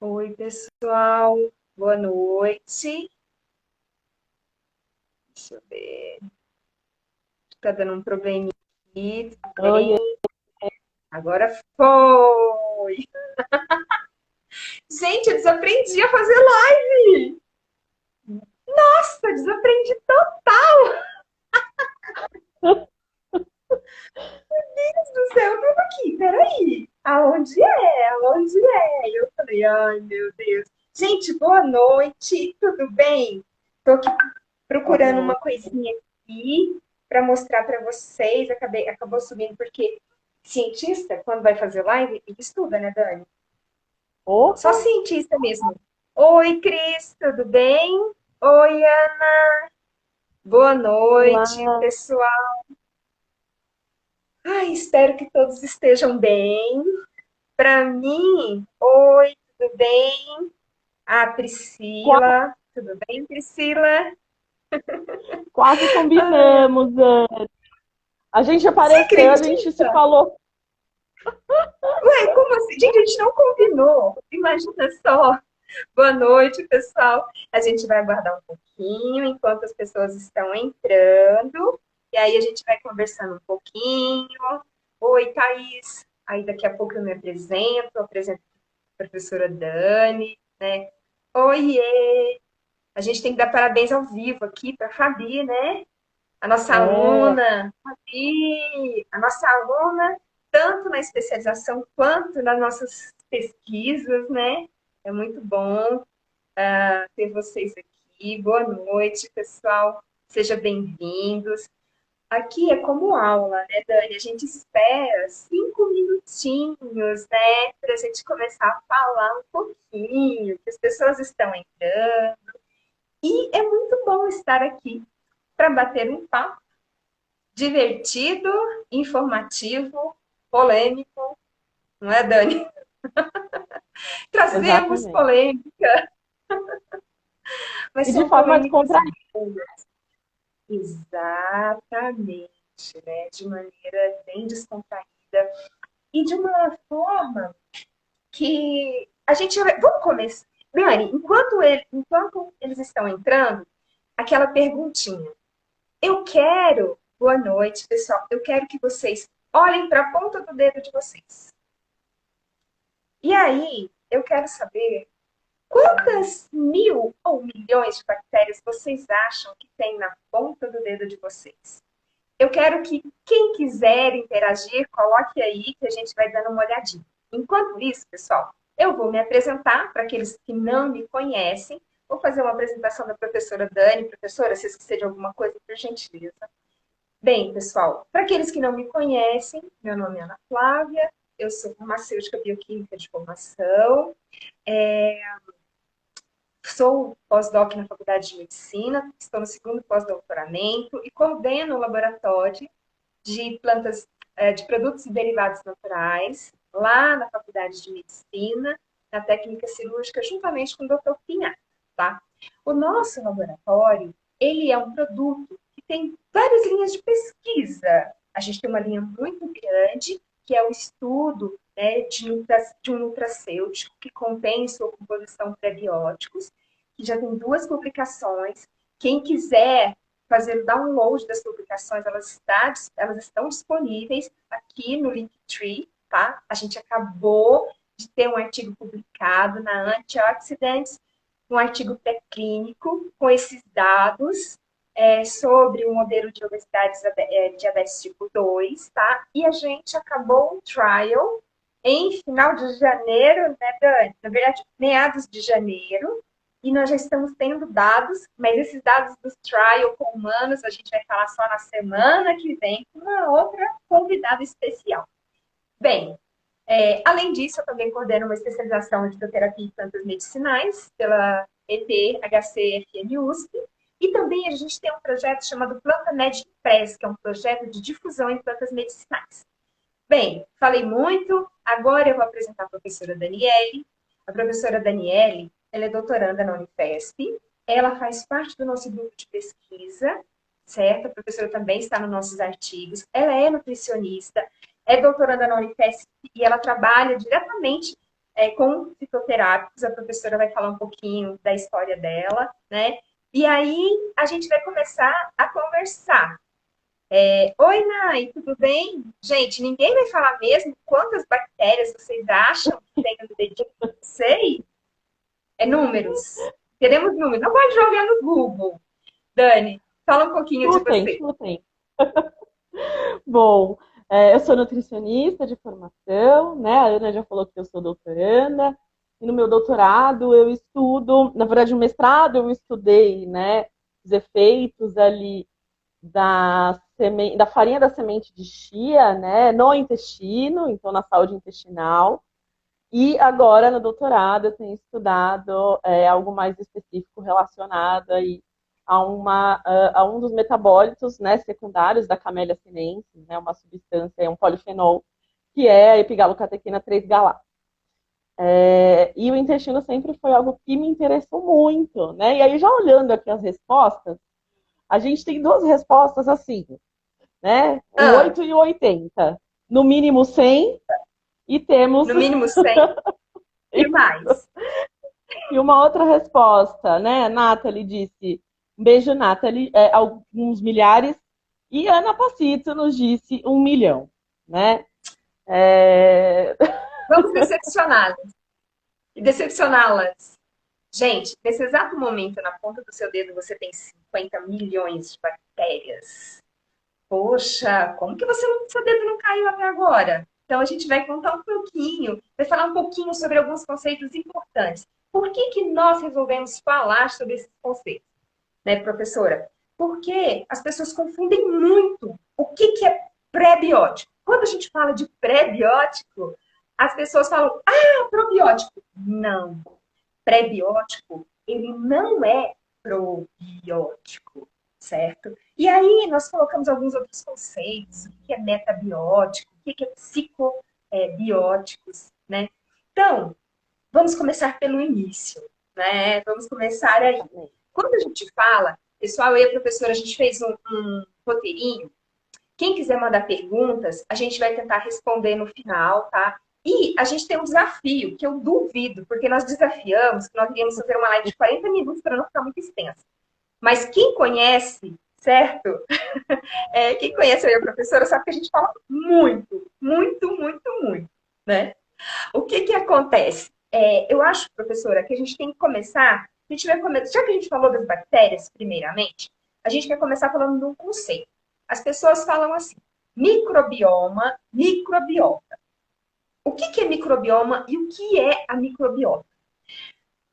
Oi, pessoal. Boa noite. Deixa eu ver. Tá dando um probleminha aqui. Tudo Oi, bem? Agora foi. Gente, eu desaprendi a fazer live. Nossa, desaprendi total do céu. Eu tava aqui, peraí. Aonde é? Aonde é? Eu falei, ai, meu Deus. Gente, boa noite. Tudo bem? Tô aqui boa procurando uma noite. coisinha aqui para mostrar para vocês. Acabou subindo porque cientista, quando vai fazer live, ele estuda, né, Dani? Só Opa, cientista mesmo. Oi, Cris, tudo bem? Oi, Ana. Boa noite, olá. pessoal. Ai, espero que todos estejam bem. Para mim, oi, tudo bem? A Qua- Priscila, tudo bem, Priscila? Quase Ai, combinamos, Ana. A gente você apareceu, a gente se acredita? falou. Ué, como assim? Gente, a gente não combinou. Imagina só. Boa noite, pessoal. A gente vai aguardar um pouquinho enquanto as pessoas estão entrando. E aí a gente vai conversando um pouquinho. Oi, Thaís. Aí daqui a pouco eu me apresento a professora Dani, né? Oiê! A gente tem que dar parabéns ao vivo aqui para a Fabi, né? A nossa É, aluna, Fabi, a nossa aluna, tanto na especialização quanto nas nossas pesquisas, né? É muito bom ter vocês aqui. Boa noite, pessoal. Sejam bem-vindos. Aqui é como aula, né, Dani? A gente espera 5 minutinhos, né, para a gente começar a falar um pouquinho, que as pessoas estão entrando. E é muito bom estar aqui para bater um papo divertido, informativo, polêmico, não é, Dani? Trazemos exatamente. polêmica, mas E de são forma polêmicas descontraída. exatamente, né? De maneira bem descontraída e de uma forma que a gente vai. Vamos começar. Dani, enquanto eles estão entrando, aquela perguntinha. Eu quero, boa noite, pessoal. Eu quero que vocês olhem para a ponta do dedo de vocês. E aí, eu quero saber quantas mil ou milhões de bactérias vocês acham que tem na ponta do dedo de vocês? Eu quero que quem quiser interagir, coloque aí que a gente vai dando uma olhadinha. Enquanto isso, pessoal, eu vou me apresentar para aqueles que não me conhecem. Vou fazer uma apresentação da professora Dani. Professora, se esquecer de alguma coisa, por gentileza. Bem, pessoal, para aqueles que não me conhecem, meu nome é Ana Flávia, eu sou farmacêutica bioquímica de formação, sou pós-doc na Faculdade de Medicina, estou no segundo pós-doutoramento e coordeno o laboratório de plantas, de produtos e derivados naturais, lá na Faculdade de Medicina, na técnica cirúrgica, juntamente com o Dr. Pinhar, tá? O nosso laboratório, ele é um produto que tem várias linhas de pesquisa. A gente tem uma linha muito grande, que é o estudo, né, de um nutracêutico que contém em sua composição prebióticos, que já tem 2 publicações. Quem quiser fazer o download das publicações, elas estão disponíveis aqui no Linktree, tá? A gente acabou de ter um artigo publicado na Antioxidants, um artigo pré-clínico com esses dados sobre o modelo de obesidade diabetes tipo 2, tá? E a gente acabou um trial em final de janeiro, né, Dani? Na verdade, meados de janeiro, e nós já estamos tendo dados, mas esses dados dos trial com humanos a gente vai falar só na semana que vem com uma outra convidada especial. Bem, além disso, eu também coordeno uma especialização em fitoterapia e plantas medicinais pela ETHCFM USP. E também a gente tem um projeto chamado Planta Med Press, que é um projeto de difusão em plantas medicinais. Bem, falei muito, agora eu vou apresentar a professora Daniele. A professora Daniele, ela é doutoranda na Unifesp, ela faz parte do nosso grupo de pesquisa, certo? A professora também está nos nossos artigos, ela é nutricionista, é doutoranda na Unifesp e ela trabalha diretamente. com fitoterápicos. A professora vai falar um pouquinho da história dela, né? E aí a gente vai começar a conversar. Oi, Nai, tudo bem? Gente, ninguém vai falar mesmo quantas bactérias vocês acham que tem no dedinho? Não sei. É números. Queremos números. Não pode jogar no Google. Dani, fala um pouquinho de Chutem, você. chutem. Bom, eu sou nutricionista de formação, né? A Ana já falou que eu sou doutoranda. E no meu doutorado eu estudo, na verdade, no mestrado eu estudei, né, os efeitos ali da farinha da semente de chia, né, no intestino, então na saúde intestinal. E agora, no doutorado, eu tenho estudado algo mais específico relacionado aí a um dos metabólitos, né, secundários da Camellia sinensis, né, uma substância, um polifenol, que é a epigalocatequina 3-galá. E o intestino sempre foi algo que me interessou muito, né? E aí, já olhando aqui as respostas, a gente tem duas respostas assim, né? O 8 e o 80. No mínimo 100, e temos... No mínimo 100 e mais. E uma outra resposta, né? Nathalie disse, um beijo, Nathalie, alguns milhares. E Ana Pacito nos disse 1 milhão, né? Vamos decepcioná-las. E decepcioná-las. Gente, nesse exato momento, na ponta do seu dedo, você tem 50 milhões de bactérias. Poxa, como que seu dedo não caiu até agora? Então, a gente vai contar um pouquinho, vai falar um pouquinho sobre alguns conceitos importantes. Por que nós resolvemos falar sobre esses conceitos, né, professora? Porque as pessoas confundem muito o que é pré-biótico. Quando a gente fala de pré-biótico, as pessoas falam, probiótico. Não. Pré-biótico, ele não é probiótico, certo? E aí nós colocamos alguns outros conceitos, o que é metabiótico, o que é psicobióticos, né? Então, vamos começar pelo início, né? Vamos começar aí. Quando a gente fala, pessoal, eu e a professora, a gente fez um roteirinho. Quem quiser mandar perguntas, a gente vai tentar responder no final, tá? E a gente tem um desafio, que eu duvido, porque nós desafiamos que nós iríamos fazer uma live de 40 minutos para não ficar muito extensa. Mas quem conhece, certo? Quem conhece a professora sabe que a gente fala muito, muito, muito, muito, né? O que acontece? Eu acho, professora, que a gente tem que começar, já que a gente falou das bactérias, primeiramente, a gente quer começar falando de um conceito. As pessoas falam assim, microbioma, microbiota. O que é microbioma e o que é a microbiota?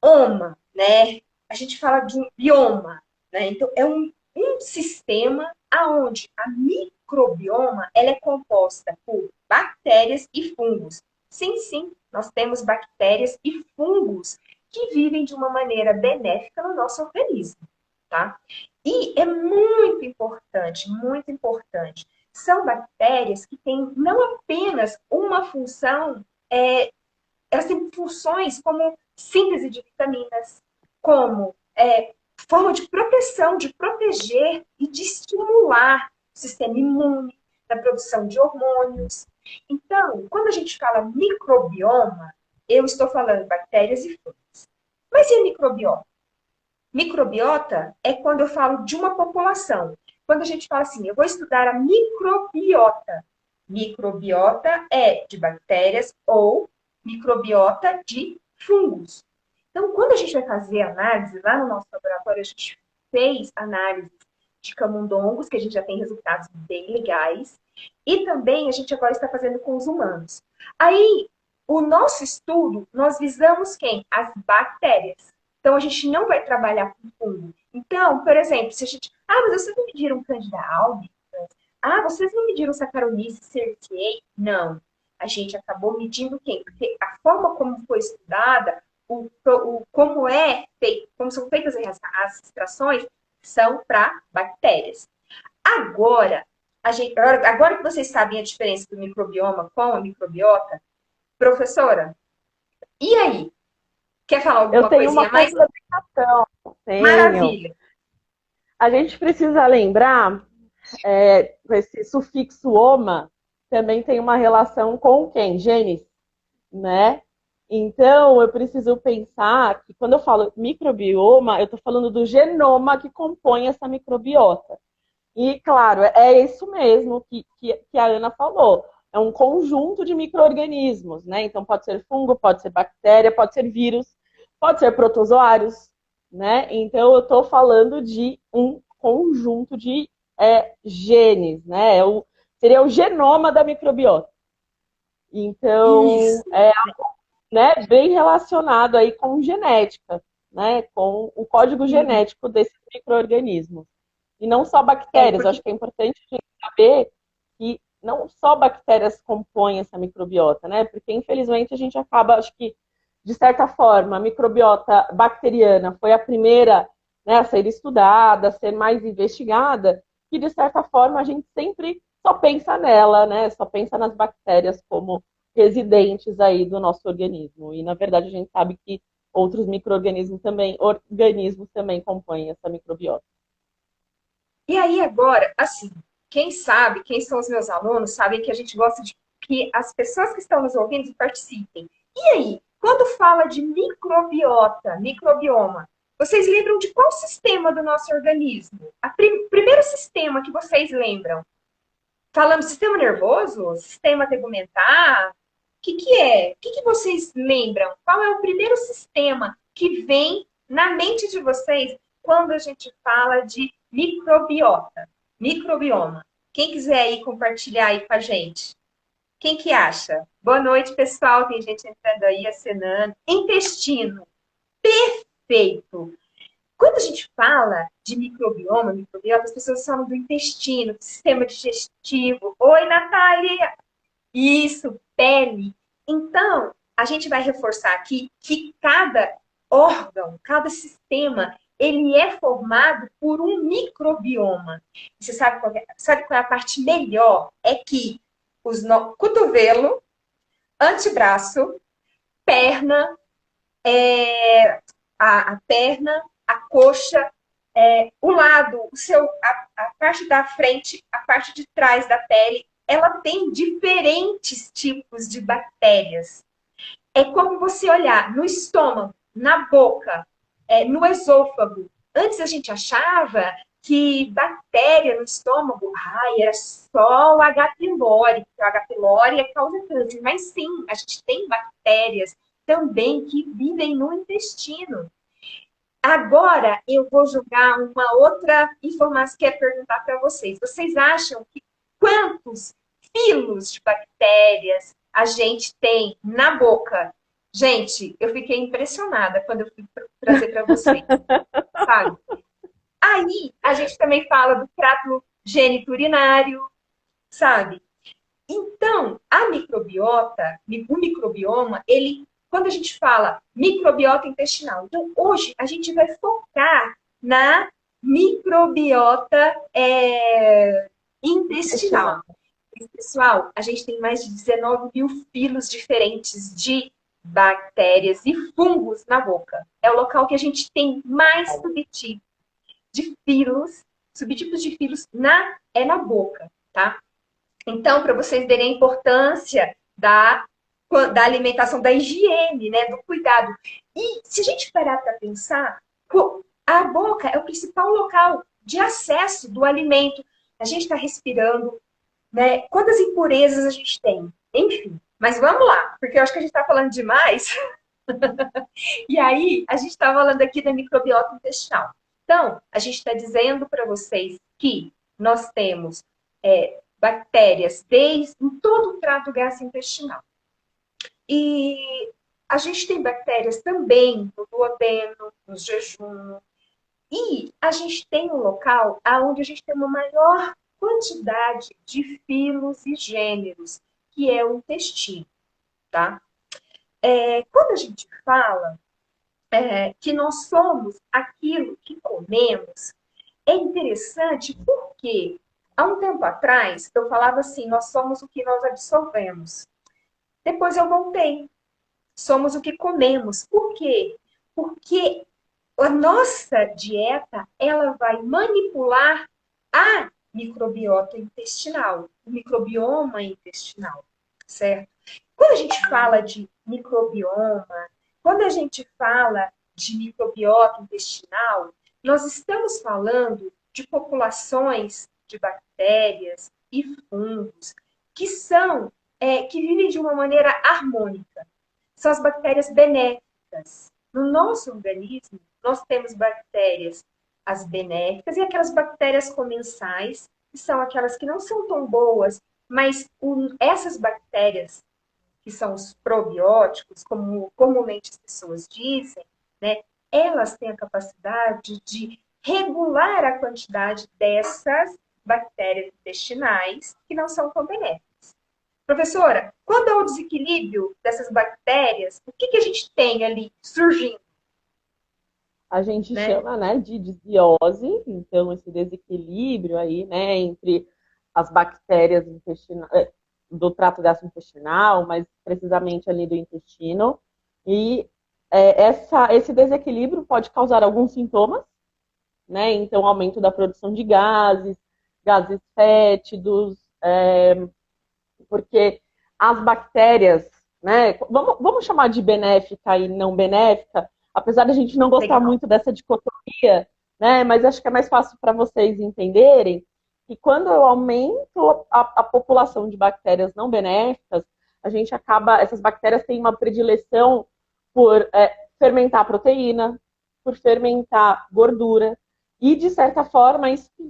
Oma, né? A gente fala de um bioma, né? Então, é um sistema aonde a microbioma ela é composta por bactérias e fungos. Sim, sim, nós temos bactérias e fungos que vivem de uma maneira benéfica no nosso organismo, tá? E é muito importante, muito importante. São bactérias que têm não apenas uma função, elas têm funções como síntese de vitaminas, como forma de proteção, de proteger e de estimular o sistema imune, na produção de hormônios. Então, quando a gente fala microbioma, eu estou falando bactérias e fungos. Mas e a microbiota? Microbiota é quando eu falo de uma população. Quando a gente fala assim, eu vou estudar a microbiota. Microbiota é de bactérias ou microbiota de fungos. Então, quando a gente vai fazer análise, lá no nosso laboratório, a gente fez análise de camundongos, que a gente já tem resultados bem legais, e também a gente agora está fazendo com os humanos. Aí, o nosso estudo, nós visamos quem? As bactérias. Então, a gente não vai trabalhar com fungo. Então, por exemplo, se a gente... mas vocês não mediram Candida albicans? Vocês não mediram Saccharomyces cerevisiae? Não. A gente acabou medindo quem? Porque a forma como foi estudada, como é feito, como são feitas as extrações, são para bactérias. Agora que vocês sabem a diferença do microbioma com a microbiota, professora, e aí? Quer falar alguma coisinha mais? Eu tenho uma complementação. Maravilha. A gente precisa lembrar, esse sufixo oma também tem uma relação com quem? Gênese, né? Então, eu preciso pensar que quando eu falo microbioma, eu estou falando do genoma que compõe essa microbiota. E, claro, é isso mesmo que a Ana falou. É um conjunto de micro-organismos, né? Então, pode ser fungo, pode ser bactéria, pode ser vírus, pode ser protozoários, né? Então, eu estou falando de um conjunto de genes, né? Seria o genoma da microbiota. Então, Isso. né, bem relacionado aí com genética, né? Com o código Uhum. genético desses micro-organismos. E não só É, bactérias, eu porque acho que é importante a gente saber que não só bactérias compõem essa microbiota, né? Porque, infelizmente, a gente acaba, acho que, de certa forma, a microbiota bacteriana foi a primeira, né, a ser estudada, a ser mais investigada, e, de certa forma, a gente sempre só pensa nela, né? Só pensa nas bactérias como residentes aí do nosso organismo. E, na verdade, a gente sabe que outros organismos também compõem essa microbiota. E aí agora, assim, quem sabe, quem são os meus alunos, sabem que a gente gosta de que as pessoas que estão nos ouvindo participem. E aí, quando fala de microbiota, microbioma, vocês lembram de qual sistema do nosso organismo? O primeiro sistema que vocês lembram? Falando sistema nervoso? Sistema tegumentar? O que é? O que vocês lembram? Qual é o primeiro sistema que vem na mente de vocês quando a gente fala de microbiota, microbioma? Quem quiser aí compartilhar aí com a gente. Quem que acha? Boa noite, pessoal. Tem gente entrando aí, acenando. Intestino. Perfeito. Quando a gente fala de microbioma, microbiota, as pessoas falam do intestino, do sistema digestivo. Oi, Natália! Isso, pele. Então, a gente vai reforçar aqui que cada órgão, cada sistema, ele é formado por um microbioma. Você sabe qual é a parte melhor? É que cotovelo, antebraço, perna, a perna, a coxa, o lado, a parte da frente, a parte de trás da pele, ela tem diferentes tipos de bactérias. É como você olhar no estômago, na boca, no esôfago. Antes a gente achava que bactéria no estômago, era só o H. pylori, porque o H. pylori causa câncer. Mas sim, a gente tem bactérias também que vivem no intestino. Agora eu vou jogar uma outra informação que é perguntar para vocês. Vocês acham que quantos filos de bactérias a gente tem na boca? Gente, eu fiquei impressionada quando eu fui trazer para vocês, sabe? Aí a gente também fala do trato geniturinário, sabe? Então, a microbiota, o microbioma, ele, quando a gente fala microbiota intestinal, então hoje a gente vai focar na microbiota intestinal. Intestinal. Pessoal, a gente tem mais de 19 mil filos diferentes de bactérias e fungos na boca. É o local que a gente tem mais subtipos de filos na boca, tá? Então, para vocês verem a importância da alimentação, da higiene, né, do cuidado. E se a gente parar para pensar, a boca é o principal local de acesso do alimento. A gente está respirando, né? Quantas impurezas a gente tem? Enfim, mas vamos lá, porque eu acho que a gente está falando demais. E aí, a gente está falando aqui da microbiota intestinal. Então, a gente está dizendo para vocês que nós temos bactérias em todo o trato gastrointestinal. E a gente tem bactérias também no duodeno, no jejum. E a gente tem um local onde a gente tem uma maior quantidade de filos e gêneros, que é o intestino, tá? Quando a gente fala que nós somos aquilo que comemos, é interessante porque há um tempo atrás eu falava assim, nós somos o que nós absorvemos. Depois eu voltei, somos o que comemos. Por quê? Porque a nossa dieta, ela vai manipular a microbiota intestinal, o microbioma intestinal, certo? Quando a gente fala de microbioma, quando a gente fala de microbiota intestinal, nós estamos falando de populações de bactérias e fungos que que vivem de uma maneira harmônica. São as bactérias benéficas. No nosso organismo, nós temos bactérias, as benéficas, e aquelas bactérias comensais, que são aquelas que não são tão boas, mas essas bactérias, que são os probióticos, como comumente as pessoas dizem, né, elas têm a capacidade de regular a quantidade dessas bactérias intestinais que não são tão benéficas. Professora, quando há o desequilíbrio dessas bactérias, o que a gente tem ali surgindo, A gente né? chama, né, de desbiose, então esse desequilíbrio aí, né, entre as bactérias do trato gastrointestinal, mas precisamente ali do intestino, e esse desequilíbrio pode causar alguns sintomas, né, então aumento da produção de gases, gases fétidos, porque as bactérias, né, vamos chamar de benéfica e não benéfica, apesar da gente não gostar Legal. muito dessa dicotomia, né, mas acho que é mais fácil para vocês entenderem que quando eu aumento a população de bactérias não benéficas, a gente acaba, essas bactérias têm uma predileção por fermentar proteína, por fermentar gordura, e de certa forma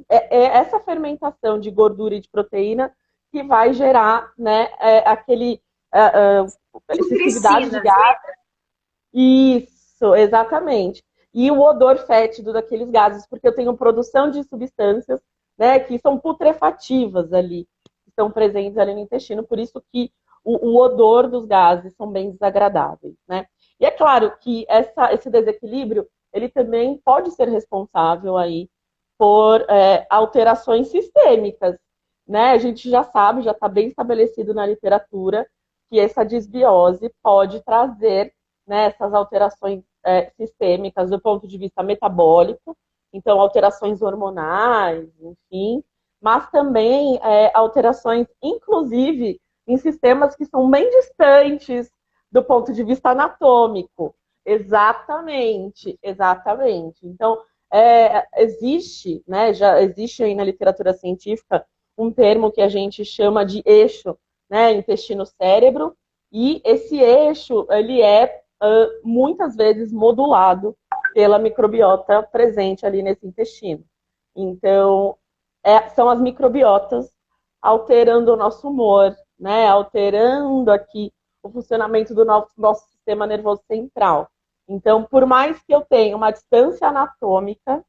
essa fermentação de gordura e de proteína que vai gerar, né, excessividade de Nutricinas, gás. lembra? Isso, exatamente. E o odor fétido daqueles gases, porque eu tenho produção de substâncias, né, que são putrefativas ali, que estão presentes ali no intestino, por isso que o odor dos gases são bem desagradáveis, né? E é claro que esse desequilíbrio, ele também pode ser responsável aí por alterações sistêmicas, né? A gente já sabe, já está bem estabelecido na literatura que essa disbiose pode trazer, né, essas alterações sistêmicas do ponto de vista metabólico, então alterações hormonais, enfim, mas também alterações, inclusive, em sistemas que são bem distantes do ponto de vista anatômico. Exatamente, exatamente. Então, existe, né, já existe aí na literatura científica um termo que a gente chama de eixo, né, intestino-cérebro, e esse eixo, ele é muitas vezes modulado pela microbiota presente ali nesse intestino. Então, são as microbiotas alterando o nosso humor, né, alterando aqui o funcionamento do nosso sistema nervoso central. Então, por mais que eu tenha uma distância anatômica,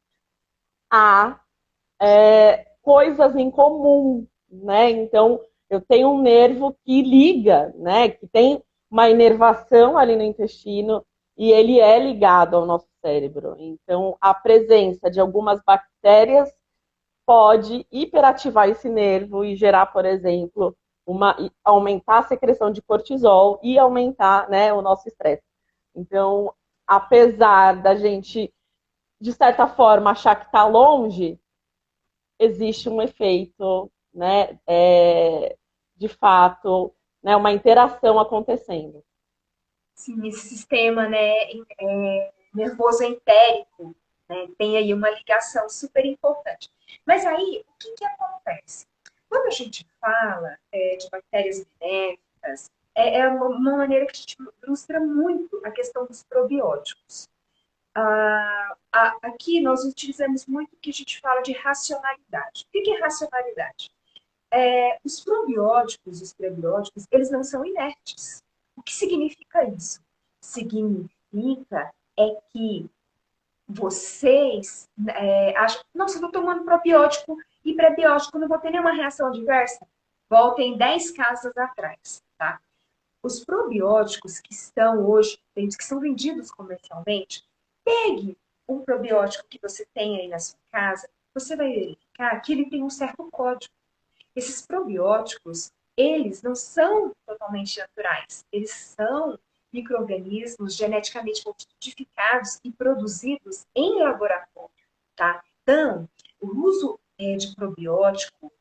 há coisas em comum, né? Então, eu tenho um nervo que liga, né? Que tem uma inervação ali no intestino e ele é ligado ao nosso cérebro. Então, a presença de algumas bactérias pode hiperativar esse nervo e gerar, por exemplo, aumentar a secreção de cortisol e aumentar, né, o nosso estresse. Então, apesar da gente, de certa forma, achar que está longe, existe um efeito, né, de fato, né, uma interação acontecendo. Sim, esse sistema, né, nervoso entérico, né, tem aí uma ligação super importante. Mas aí, o que acontece? Quando a gente fala de bactérias benéficas, é uma maneira que a gente ilustra muito a questão dos probióticos. Aqui nós utilizamos muito o que a gente fala de racionalidade. O que é racionalidade? Os probióticos e os prebióticos, eles não são inertes. O que significa isso? Significa que vocês acham, nossa, eu estou tomando probiótico e prebiótico, não vou ter nenhuma reação adversa. Voltem 10 casas atrás, tá? Os probióticos que estão hoje, que são vendidos comercialmente, pegue um probiótico que você tem aí na sua casa, você vai verificar que ele tem um certo código. Esses probióticos, eles não são totalmente naturais, eles são micro-organismos geneticamente modificados e produzidos em laboratório, tá? Então, o uso de probiótico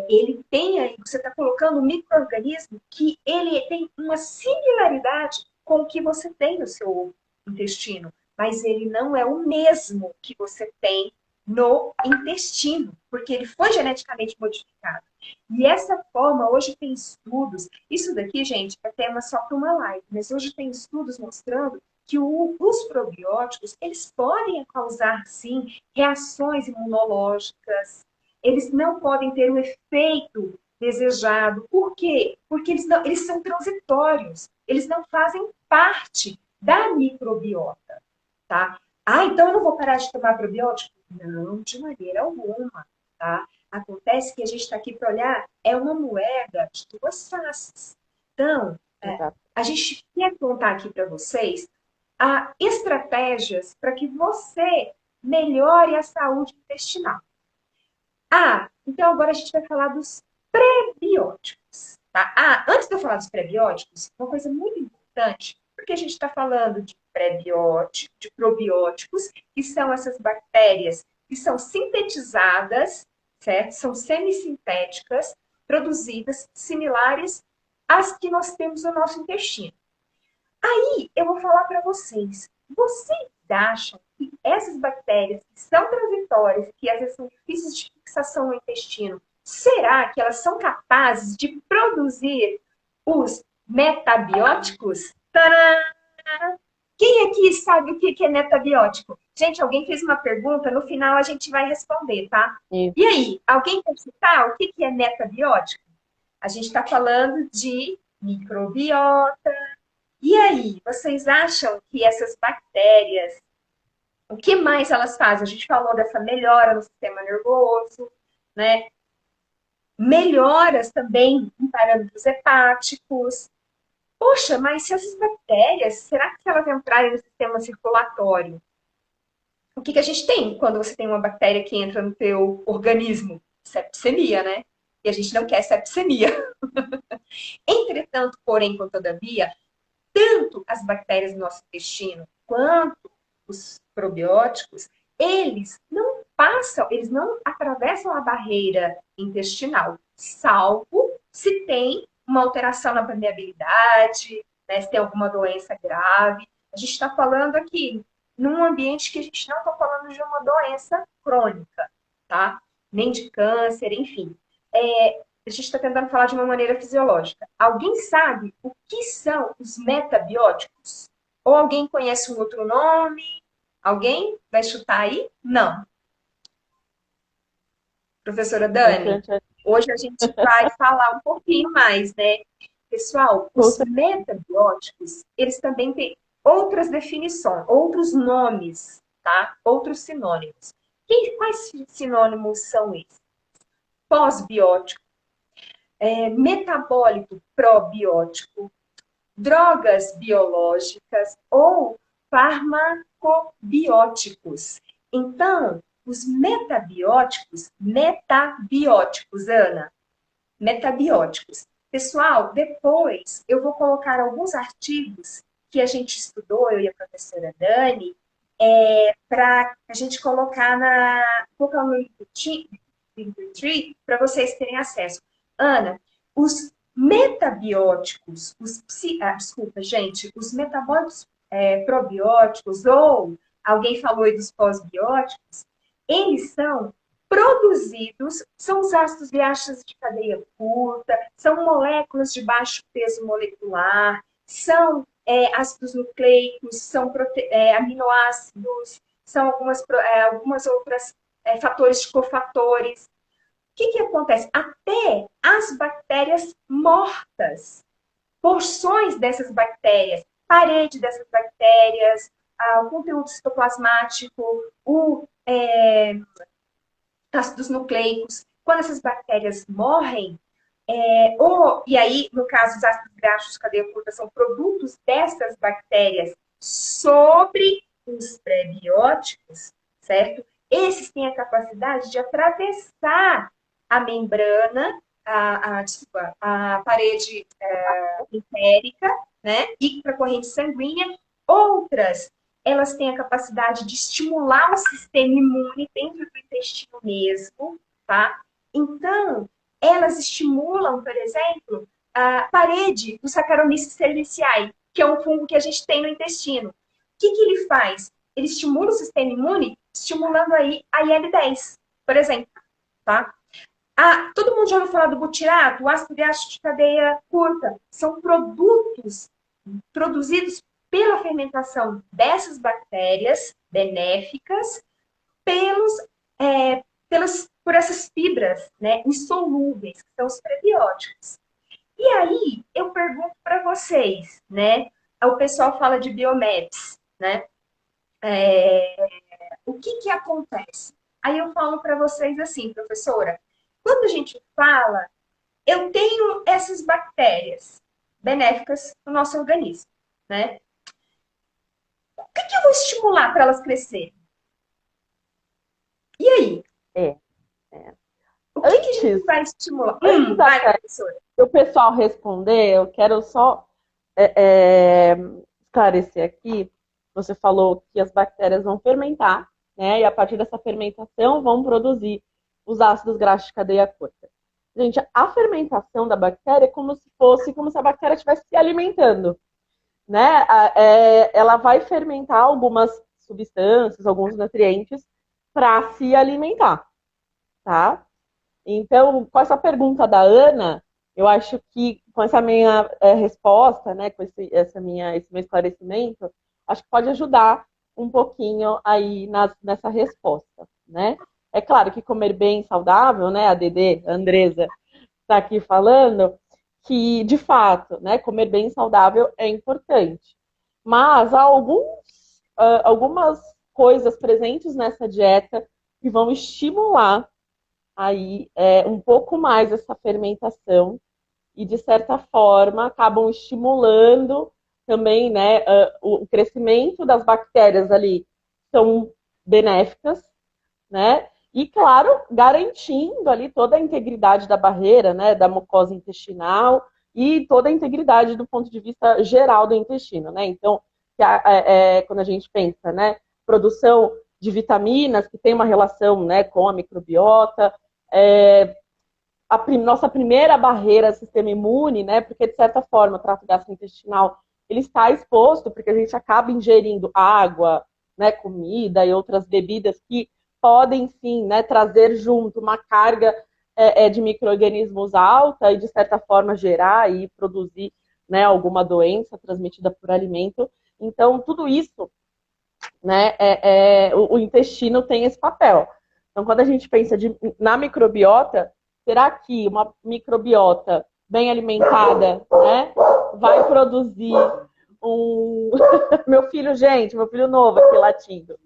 ele tem aí, você está colocando um micro-organismo que ele tem uma similaridade com o que você tem no seu intestino, mas ele não é o mesmo que você tem no intestino, porque ele foi geneticamente modificado. E essa forma, hoje tem estudos, isso daqui, gente, é tema só para uma live, mas hoje tem estudos mostrando que os probióticos, eles podem causar, sim, reações imunológicas, eles não podem ter o efeito desejado. Por quê? Porque eles são transitórios, eles não fazem parte da microbiota, tá? Ah, então eu não vou parar de tomar probiótico? Não, de maneira alguma, tá? Acontece que a gente está aqui para olhar, é uma moeda de duas faces. Então, Exato. a gente quer contar aqui para vocês estratégias para que você melhore a saúde intestinal. Então agora a gente vai falar dos prebióticos. Tá? Antes de eu falar dos prebióticos, uma coisa muito importante, porque a gente está falando de prebióticos, de probióticos, que são essas bactérias que são sintetizadas, certo? São semissintéticas, produzidas similares às que nós temos no nosso intestino. Aí eu vou falar para vocês. Vocês acham que essas bactérias que são transitórias, que às vezes são difíceis de fixação no intestino, será que elas são capazes de produzir os metabióticos? Tadã! Quem aqui sabe o que é metabiótico? Gente, alguém fez uma pergunta, no final a gente vai responder, tá? Isso. E aí, alguém quer citar o que é metabiótico? A gente está falando de microbiota. E aí, vocês acham que essas bactérias, o que mais elas fazem? A gente falou dessa melhora no sistema nervoso, né? Melhoras também em parâmetros hepáticos. Poxa, mas se essas bactérias, será que se elas entrarem no sistema circulatório, o que a gente tem quando você tem uma bactéria que entra no teu organismo? Sepsemia, né? E a gente não quer sepsemia. Entretanto, porém, todavia, tanto as bactérias do nosso intestino quanto os probióticos, eles não passam, eles não atravessam a barreira intestinal, salvo se tem uma alteração na permeabilidade, né, se tem alguma doença grave. A gente está falando aqui num ambiente que a gente não está falando de uma doença crônica, tá? Nem de câncer, enfim. A gente está tentando falar de uma maneira fisiológica. Alguém sabe o que são os metabióticos? Ou alguém conhece um outro nome? Alguém vai chutar aí? Não. Professora Dani, hoje a gente vai falar um pouquinho mais, né? Pessoal, os metabióticos, eles também têm outras definições, outros nomes, tá? Outros sinônimos. Quais sinônimos são esses? Pós-biótico, metabólico probiótico, drogas biológicas ou farmacobióticos. Então, os metabióticos, Ana, metabióticos. Pessoal, depois eu vou colocar alguns artigos que a gente estudou, eu e a professora Dani, para a gente colocar no Linktree para vocês terem acesso. Ana, os metabióticos, desculpa, gente, os metabólicos probióticos, ou alguém falou aí dos pós-bióticos, eles são produzidos, são os ácidos graxos de cadeia curta, são moléculas de baixo peso molecular, são ácidos nucleicos, são aminoácidos, são algumas outras fatores de cofatores. O que acontece? Até as bactérias mortas, porções dessas bactérias, parede dessas bactérias, o conteúdo citoplasmático, ácidos nucleicos, quando essas bactérias morrem, e aí, no caso, os ácidos graxos de cadeia curta são produtos dessas bactérias sobre os prebióticos, certo? Esses têm a capacidade de atravessar a membrana, desculpa, a parede entérica, né? E para a corrente sanguínea. Outras, elas têm a capacidade de estimular o sistema imune dentro do intestino mesmo, tá? Então, elas estimulam, por exemplo, a parede do Saccharomyces cerevisiae, que é um fungo que a gente tem no intestino. O que, que ele faz? Ele estimula o sistema imune, estimulando aí a IL-10, por exemplo, tá? Ah, todo mundo já ouviu falar do butirato, o ácido gástrico de cadeia curta. São produtos produzidos pela fermentação dessas bactérias benéficas pelos, por essas fibras, né, insolúveis, que são os prebióticos. E aí, eu pergunto para vocês, né? O pessoal fala de biomaps, né? O que que acontece? Aí eu falo para vocês assim, professora, quando a gente fala, eu tenho essas bactérias benéficas no nosso organismo, né? O que que eu vou estimular para elas crescerem? E aí? É, é. O que que a gente Antes, vai estimular? antes Vai, até professora. do pessoal responder, eu quero só esclarecer aqui. Você falou que as bactérias vão fermentar, né? E a partir dessa fermentação vão produzir os ácidos graxos de cadeia curta. Gente, a fermentação da bactéria é como se fosse como se a bactéria estivesse se alimentando, né? Ela vai fermentar algumas substâncias, alguns nutrientes para se alimentar, tá? Então, com essa pergunta da Ana, eu acho que com essa minha resposta, né, com esse meu esclarecimento, acho que pode ajudar um pouquinho aí nessa resposta, né? É claro que comer bem saudável, né, a Dedê, a Andresa, está aqui falando, que de fato, né, comer bem saudável é importante. Mas há algumas coisas presentes nessa dieta que vão estimular aí um pouco mais essa fermentação e, de certa forma, acabam estimulando também, né, o crescimento das bactérias ali são benéficas, né? E, claro, garantindo ali toda a integridade da barreira, né, da mucosa intestinal e toda a integridade do ponto de vista geral do intestino, né? Então, quando a gente pensa, né, produção de vitaminas que tem uma relação, né, com a microbiota, é, nossa primeira barreira sistema imune, né? Porque, de certa forma, o trato gastrointestinal ele está exposto, porque a gente acaba ingerindo água, né, comida e outras bebidas que podem, sim, né, trazer junto uma carga de micro-organismos alta e, de certa forma, gerar e produzir, né, alguma doença transmitida por alimento. Então, tudo isso, né, o intestino tem esse papel. Então, quando a gente pensa na microbiota, será que uma microbiota bem alimentada, né, vai produzir um... meu filho novo aqui latindo,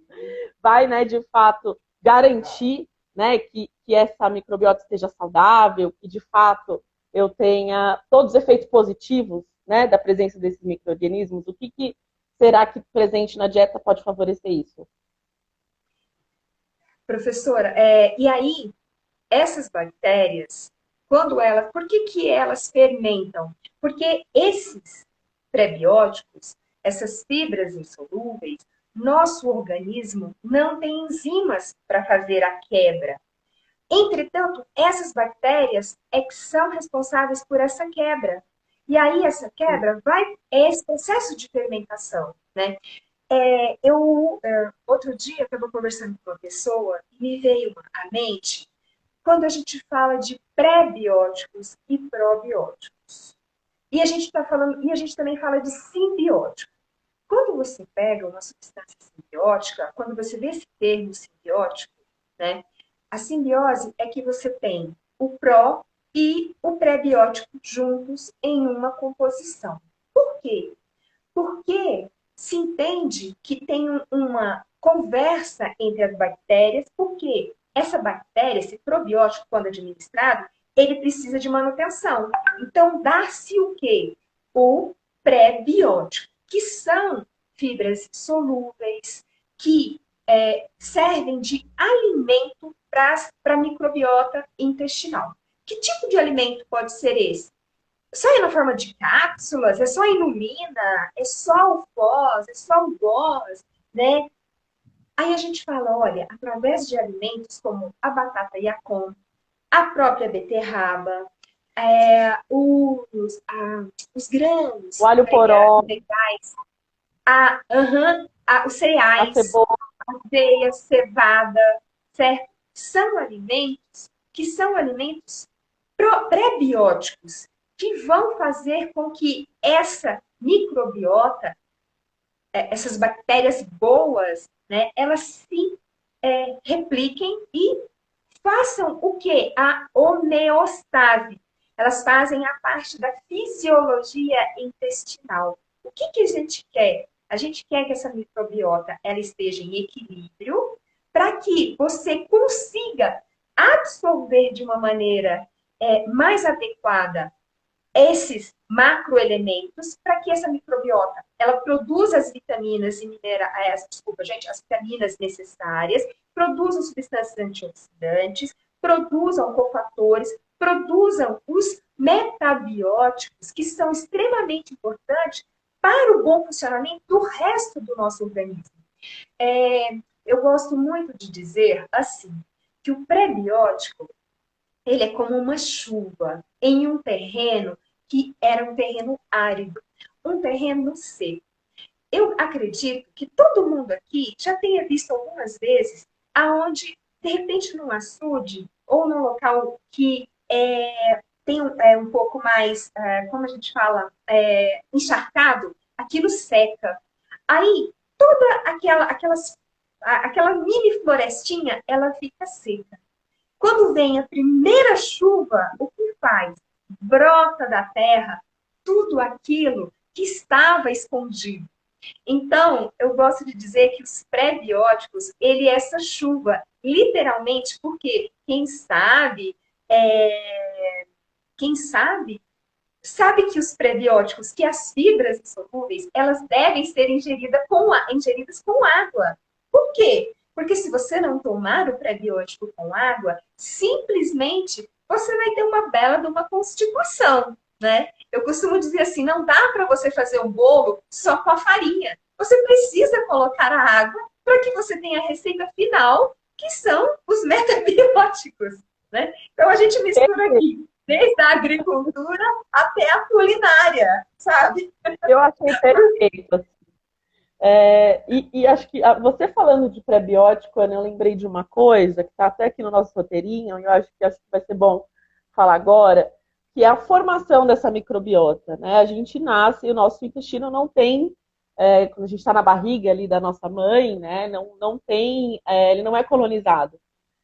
vai, né, de fato, garantir, né, que essa microbiota esteja saudável, que de fato eu tenha todos os efeitos positivos, né, da presença desses micro-organismos? O que será que presente na dieta pode favorecer isso? Professora, e aí, essas bactérias, por que que elas fermentam? Porque esses prebióticos, essas fibras insolúveis, nosso organismo não tem enzimas para fazer a quebra. Entretanto, essas bactérias é que são responsáveis por essa quebra. E aí essa quebra é esse processo de fermentação, né? Outro dia, eu estava conversando com uma pessoa e me veio à mente quando a gente fala de pré-bióticos e probióticos. E a gente está falando, e a gente também fala de simbiótico. Quando você pega uma substância simbiótica, quando você vê esse termo simbiótico, né, a simbiose é que você tem o pró e o pré-biótico juntos em uma composição. Por quê? Porque se entende que tem uma conversa entre as bactérias, porque essa bactéria, esse probiótico, quando administrado, ele precisa de manutenção. Então, dá-se o quê? O pré-biótico, que são fibras solúveis, que servem de alimento para a microbiota intestinal. Que tipo de alimento pode ser esse? Só ir na forma de cápsulas, é só inulina, é só o Foz, é só o Goz, né? Aí a gente fala, olha, através de alimentos como a batata Yacon, a própria beterraba, os grãos, O alho poró, integrais, os a cereais, cebola. aveia, cevada, certo? São alimentos prebióticos que vão fazer com que essa microbiota, essas bactérias boas, né, elas se repliquem e façam o quê? A homeostase. Elas fazem a parte da fisiologia intestinal. O que a gente quer? A gente quer que essa microbiota ela esteja em equilíbrio para que você consiga absorver de uma maneira mais adequada esses macroelementos para que essa microbiota ela produza as vitaminas e as vitaminas necessárias, produza substâncias antioxidantes, produzam cofatores, produzam os metabióticos, que são extremamente importantes para o bom funcionamento do resto do nosso organismo. Eu gosto muito de dizer assim, que o prebiótico ele é como uma chuva em um terreno que era um terreno árido, um terreno seco. Eu acredito que todo mundo aqui já tenha visto algumas vezes aonde, de repente, num açude ou num local que tem um pouco mais, como a gente fala, encharcado, aquilo seca. Aí, toda aquela mini florestinha, ela fica seca. Quando vem a primeira chuva, o que faz? Brota da terra tudo aquilo que estava escondido. Então, eu gosto de dizer que os pré-bióticos, ele é essa chuva, literalmente, porque quem sabe que os prebióticos, que as fibras insolúveis, elas devem ser ingeridas com água. Por quê? Porque se você não tomar o prebiótico com água, simplesmente você vai ter uma bela de uma constipação, né? Eu costumo dizer assim, não dá para você fazer um bolo só com a farinha. Você precisa colocar a água para que você tenha a receita final, que são os metabióticos, né? Então a gente mistura aqui desde a agricultura até a culinária, sabe? Eu achei perfeito. E acho que você falando de prebiótico, Ana, eu lembrei de uma coisa que está até aqui no nosso roteirinho, e eu acho que vai ser bom falar agora, que é a formação dessa microbiota. Né? A gente nasce e o nosso intestino não tem, quando a gente está na barriga ali da nossa mãe, né, não tem, ele não é colonizado.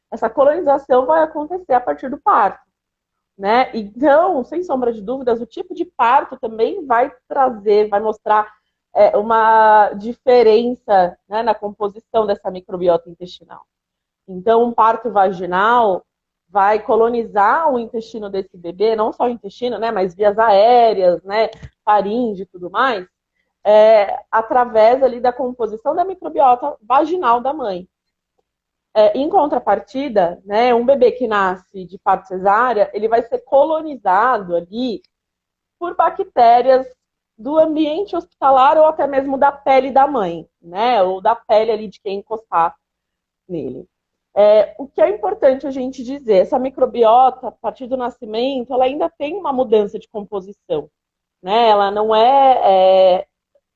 Essa colonização vai acontecer a partir do parto. Né? Então, sem sombra de dúvidas, o tipo de parto também vai mostrar uma diferença, né, na composição dessa microbiota intestinal. Então, um parto vaginal vai colonizar o intestino desse bebê, não só o intestino, né, mas vias aéreas, né, faringe e tudo mais, através ali da composição da microbiota vaginal da mãe. Em contrapartida, né, um bebê que nasce de parto cesárea, ele vai ser colonizado ali por bactérias do ambiente hospitalar ou até mesmo da pele da mãe, né, ou da pele ali de quem encostar nele. O que é importante a gente dizer, essa microbiota, a partir do nascimento, ela ainda tem uma mudança de composição, né, ela não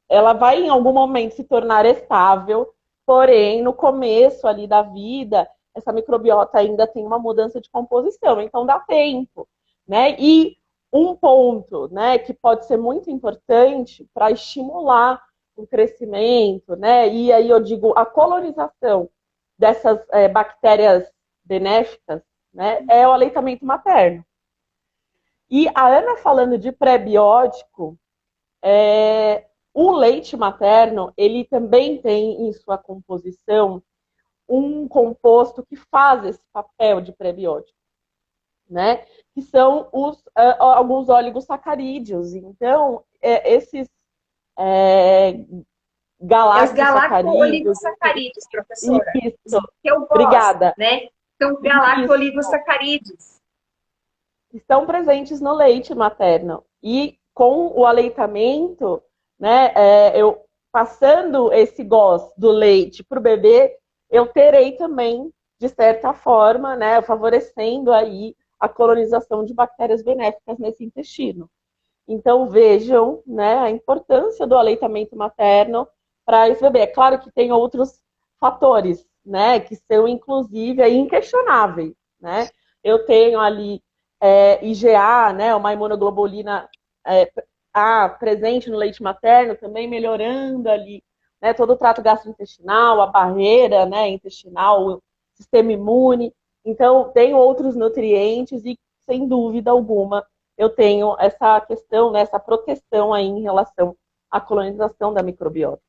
ela vai em algum momento se tornar estável. Porém, no começo ali da vida, essa microbiota ainda tem uma mudança de composição, então dá tempo, né? E um ponto, né, que pode ser muito importante para estimular o crescimento, né? E aí eu digo a colonização dessas bactérias benéficas, né, é o aleitamento materno. E a Ana falando de pré-biótico, o leite materno, ele também tem em sua composição um composto que faz esse papel de prebiótico, né? Que são alguns oligosacarídeos. Então, esses galacto-oligosacarídeos, professora. Isso. Que eu gosto, obrigada. Né? Então, galacto-oligosacarídeos estão presentes no leite materno. E com o aleitamento, né, eu passando esse gós do leite para o bebê, eu terei também, de certa forma, né, favorecendo aí a colonização de bactérias benéficas nesse intestino. Então, vejam, né, a importância do aleitamento materno para esse bebê. É claro que tem outros fatores, né, que são, inclusive, aí, inquestionáveis, né? Eu tenho ali IgA, né, uma imunoglobulina A presente no leite materno, também melhorando ali, né, todo o trato gastrointestinal, a barreira, né, intestinal, o sistema imune. Então, tem outros nutrientes e, sem dúvida alguma, eu tenho essa questão, né, essa proteção aí em relação à colonização da microbiota.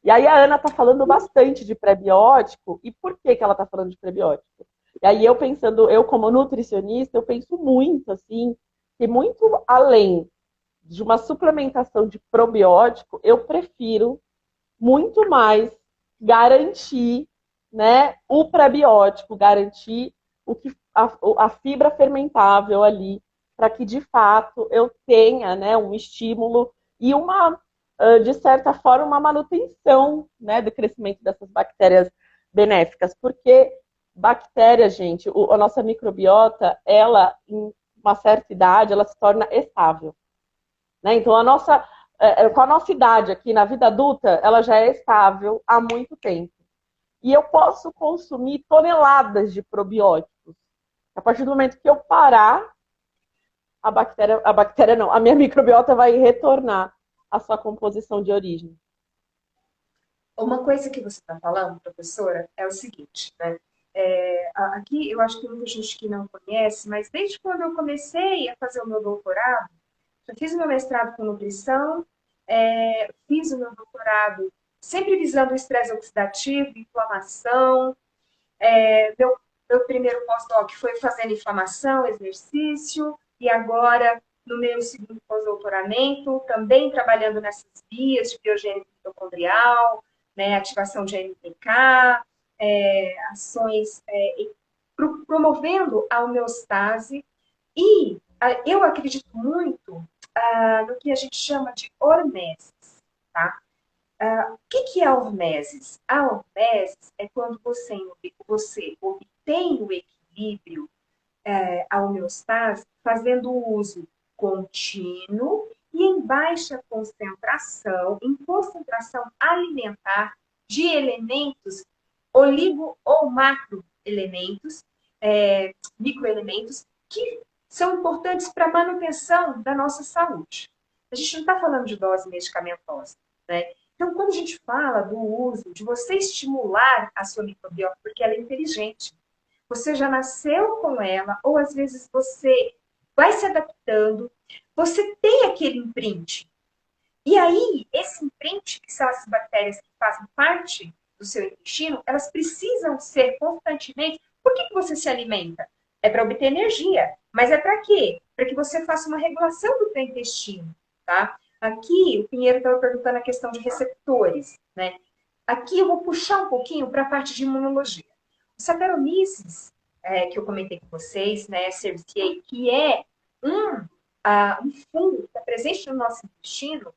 E aí a Ana está falando bastante de prebiótico. E por que ela está falando de prebiótico? E aí eu pensando, eu como nutricionista, eu penso muito, assim, que muito além de uma suplementação de probiótico, eu prefiro muito mais garantir, né, o prebiótico, garantir a fibra fermentável ali, para que de fato eu tenha, né, um estímulo e uma, de certa forma, uma manutenção, né, do crescimento dessas bactérias benéficas, porque bactéria, gente, a nossa microbiota, ela, em uma certa idade, ela se torna estável. Né? Então, com a nossa idade aqui na vida adulta, ela já é estável há muito tempo. E eu posso consumir toneladas de probióticos. A partir do momento que eu parar, a minha microbiota vai retornar à sua composição de origem. Uma coisa que você está falando, professora, é o seguinte, né? Aqui eu acho que muita gente que não conhece, mas desde quando eu comecei a fazer o meu doutorado, já fiz o meu mestrado com nutrição, fiz o meu doutorado sempre visando o estresse oxidativo, inflamação. Meu primeiro pós-doc foi fazendo inflamação, exercício, e agora, no meu segundo pós-doutoramento, também trabalhando nessas vias de biogênese mitocondrial, né, ativação de NPK, ações promovendo a homeostase. E eu acredito muito no que a gente chama de hormeses, tá? O que é a hormeses? A hormeses é quando você obtém o equilíbrio, a homeostase, fazendo uso contínuo e em baixa concentração, em concentração alimentar de elementos oligo ou macroelementos, microelementos, que são importantes para a manutenção da nossa saúde. A gente não está falando de dose medicamentosa, né? Então, quando a gente fala do uso, de você estimular a sua microbiota, porque ela é inteligente, você já nasceu com ela, ou às vezes você vai se adaptando, você tem aquele imprint. E aí, esse imprint, que são essas bactérias que fazem parte do seu intestino, elas precisam ser constantemente. Por que você se alimenta? É para obter energia. Mas é para quê? Para que você faça uma regulação do seu intestino, tá? Aqui, o Pinheiro estava perguntando a questão de receptores, né? Aqui eu vou puxar um pouquinho para a parte de imunologia. O Saccharomyces, que eu comentei com vocês, né, Cerevisiae, que é um fungo que está presente no nosso intestino,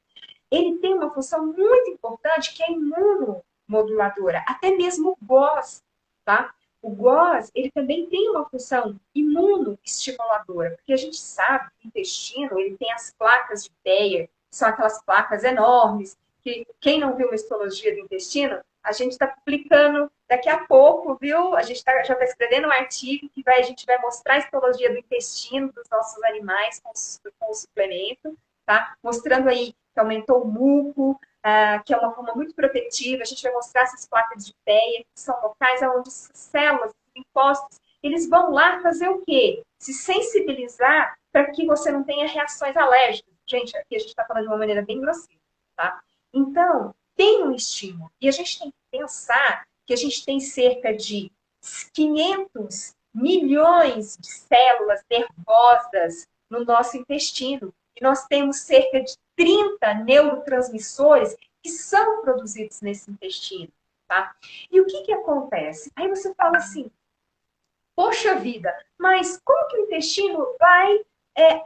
ele tem uma função muito importante que é imunomoduladora, até mesmo o GOS, tá? O GOS, ele também tem uma função imunoestimuladora, porque a gente sabe que o intestino, ele tem as placas de Peyer, que são aquelas placas enormes, que quem não viu uma histologia do intestino, a gente está publicando daqui a pouco, viu? A gente já está escrevendo um artigo que a gente vai mostrar a histologia do intestino dos nossos animais com o suplemento, tá? Mostrando aí que aumentou o muco, que é uma forma muito protetiva. A gente vai mostrar essas placas de Peyer, que são locais onde as células, os linfócitos, eles vão lá fazer o quê? Se sensibilizar para que você não tenha reações alérgicas. Gente, aqui a gente está falando de uma maneira bem grosseira, tá? Então, tem um estímulo. E a gente tem que pensar que a gente tem cerca de 500 milhões de células nervosas no nosso intestino. E nós temos cerca de 30 neurotransmissores que são produzidos nesse intestino, tá? E o que acontece? Aí você fala assim, poxa vida, mas como que o intestino vai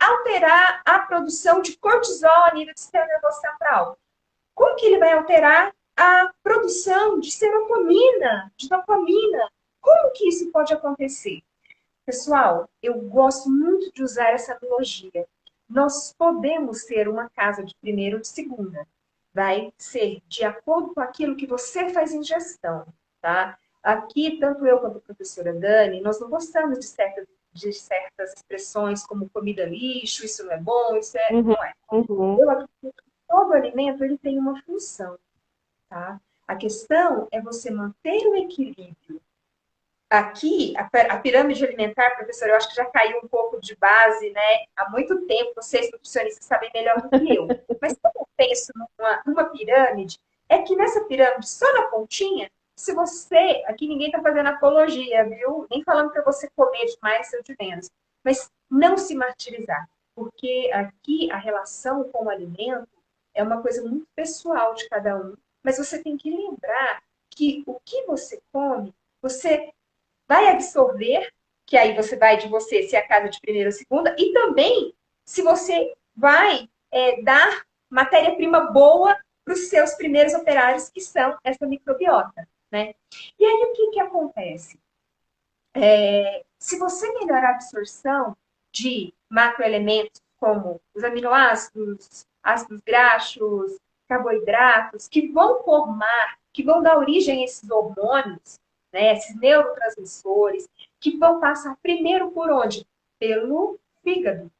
alterar a produção de cortisol a nível do sistema nervoso central? Como que ele vai alterar a produção de serotonina, de dopamina? Como que isso pode acontecer? Pessoal, eu gosto muito de usar essa analogia. Nós podemos ser uma casa de primeira ou de segunda. Vai ser de acordo com aquilo que você faz em gestão, tá? Aqui, tanto eu quanto a professora Dani, nós não gostamos de certas expressões como comida lixo, isso não é bom, isso é, Uhum, não é. uhum. Eu acredito que todo alimento ele tem uma função, tá? A questão é você manter o equilíbrio. Aqui, a pirâmide alimentar, professor, eu acho que já caiu um pouco de base, né? Há muito tempo, vocês nutricionistas sabem melhor do que eu. Mas quando eu penso numa pirâmide, é que nessa pirâmide, só na pontinha, se você. Aqui ninguém está fazendo apologia, viu? Nem falando para você comer demais ou de menos. Mas não se martirizar. Porque aqui a relação com o alimento é uma coisa muito pessoal de cada um. Mas você tem que lembrar que o que você come, você vai absorver, que aí você vai de você se é a casa de primeira ou segunda, e também se você vai dar matéria-prima boa para os seus primeiros operários, que são essa microbiota, né? E aí o que, que acontece? Se você melhorar a absorção de macroelementos como os aminoácidos, ácidos graxos, carboidratos, que vão formar, que vão dar origem a esses hormônios, né, esses neurotransmissores, que vão passar primeiro por onde? Pelo fígado.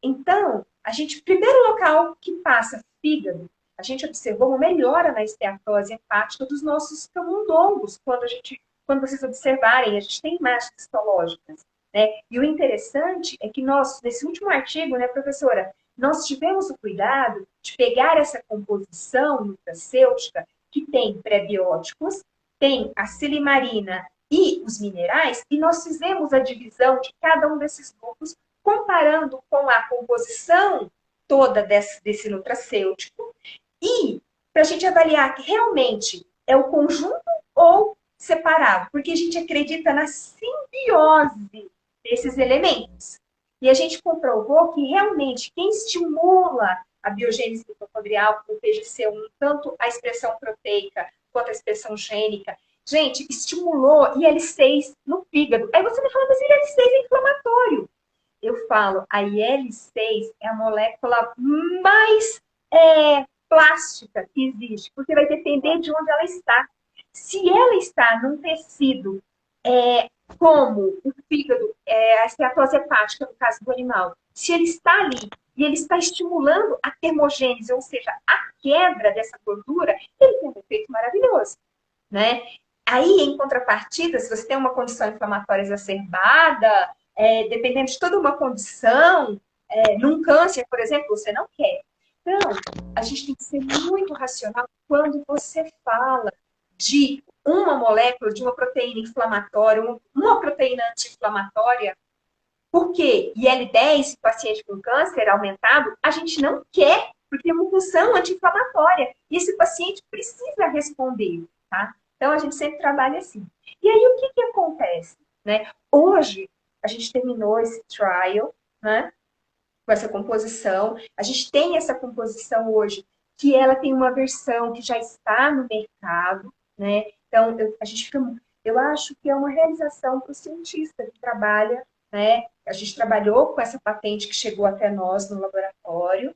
Então, a gente, primeiro local que passa fígado, a gente observou uma melhora na esteatose hepática dos nossos camundongos, quando vocês observarem, a gente tem imagens histológicas, né? E o interessante é que nós, nesse último artigo, né, professora, nós tivemos o cuidado de pegar essa composição nutracêutica que tem prebióticos, tem a silimarina e os minerais, e nós fizemos a divisão de cada um desses grupos comparando com a composição toda desse nutracêutico e para a gente avaliar que realmente é o conjunto ou separado, porque a gente acredita na simbiose desses elementos. E a gente comprovou que realmente quem estimula a biogênese mitocondrial com o PGC1, tanto a expressão proteica quanto a expressão gênica, gente, estimulou IL-6 no fígado. Aí você me fala, mas IL-6 é inflamatório. Eu falo, a IL-6 é a molécula mais plástica que existe, porque vai depender de onde ela está. Se ela está num tecido como o fígado, a esteatose hepática, no caso do animal, se ele está ali e ele está estimulando a termogênese, ou seja, a quebra dessa gordura, ele tem um efeito maravilhoso, né? Aí, em contrapartida, se você tem uma condição inflamatória exacerbada, dependendo de toda uma condição, num câncer, por exemplo, você não quer. Então, a gente tem que ser muito racional quando você fala de uma molécula, de uma proteína inflamatória, uma proteína anti-inflamatória, porque IL-10, paciente com câncer aumentado, a gente não quer, porque tem uma função anti-inflamatória. E esse paciente precisa responder, tá? Então, a gente sempre trabalha assim. E aí, o que, que acontece? Né? Hoje, a gente terminou esse trial, né? Com essa composição. A gente tem essa composição hoje, que ela tem uma versão que já está no mercado, né? Então, eu acho que é uma realização para o cientista que trabalha, né? A gente trabalhou com essa patente que chegou até nós no laboratório,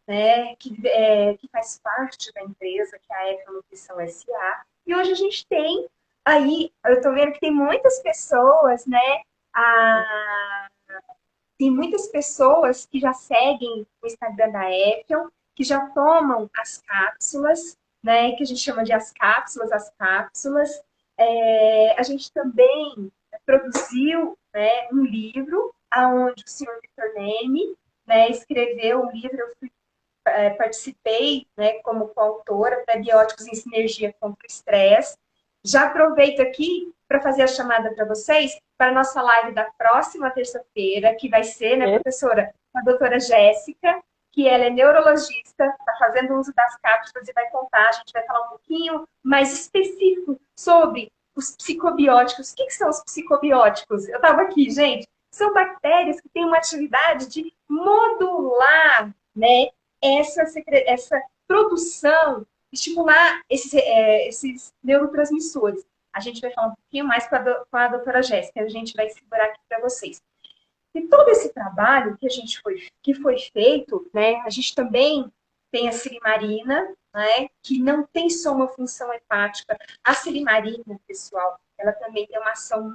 né? Que faz parte da empresa, que é a Econutrição SA. E hoje a gente tem aí, eu estou vendo que tem muitas pessoas, né? Tem muitas pessoas que já seguem o Instagram da Epion, que já tomam as cápsulas, né, que a gente chama de as cápsulas. A gente também produziu, né, um livro onde o senhor Victor Neme, né, escreveu um livro, eu participei, né, como coautora, Prebióticos em Sinergia contra o Estresse. Já aproveito aqui para fazer a chamada para vocês para a nossa live da próxima terça-feira, que vai ser, né, professora, com a doutora Jéssica, que ela é neurologista, está fazendo uso das cápsulas e vai contar, a gente vai falar um pouquinho mais específico sobre os psicobióticos. O que são os psicobióticos? Eu estava aqui, gente, são bactérias que têm uma atividade de modular, né, essa produção, estimular esses neurotransmissores. a gente vai falar um pouquinho mais com a doutora Jéssica, a gente vai segurar aqui para vocês. E todo esse trabalho que foi feito, né, a gente também tem a silimarina, né, que não tem só uma função hepática. A silimarina, pessoal, ela também tem uma ação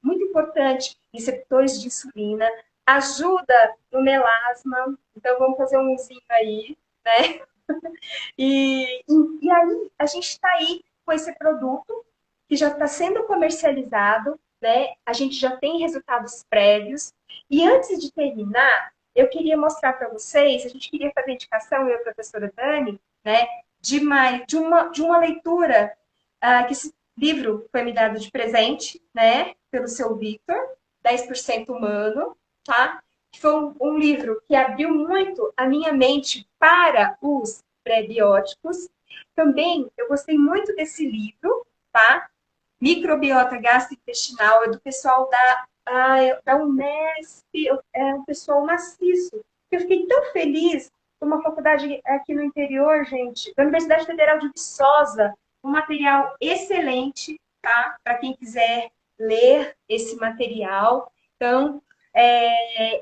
muito importante em receptores de insulina, ajuda no melasma, então vamos fazer um usinho aí, né? E aí a gente está aí com esse produto que já está sendo comercializado, né? A gente já tem resultados prévios. E antes de terminar, eu queria mostrar para vocês, a gente queria fazer indicação, eu e a professora Dani, né? De uma leitura, que esse livro foi me dado de presente, né? Pelo seu Victor, 10% Humano, tá? Que foi um livro que abriu muito a minha mente para os prebióticos. Também eu gostei muito desse livro, tá? Microbiota gastrointestinal, é do pessoal da Unesp, é um pessoal maciço. Eu fiquei tão feliz com uma faculdade aqui no interior, gente, da Universidade Federal de Viçosa, um material excelente, tá? Para quem quiser ler esse material. Então,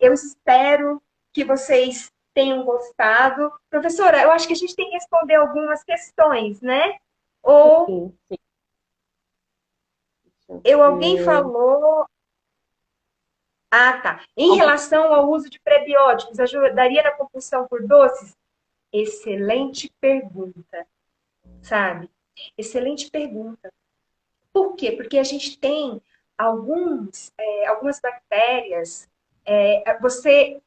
eu espero que vocês tenham gostado. Professora, eu acho que a gente tem que responder algumas questões, né? Ou Sim, sim. Deixa eu alguém ver. falou. Ah, tá. Em relação ao uso de prebióticos, ajudaria na compulsão por doces? Excelente pergunta, sabe? Excelente pergunta. Por quê? Porque a gente tem algumas bactérias, você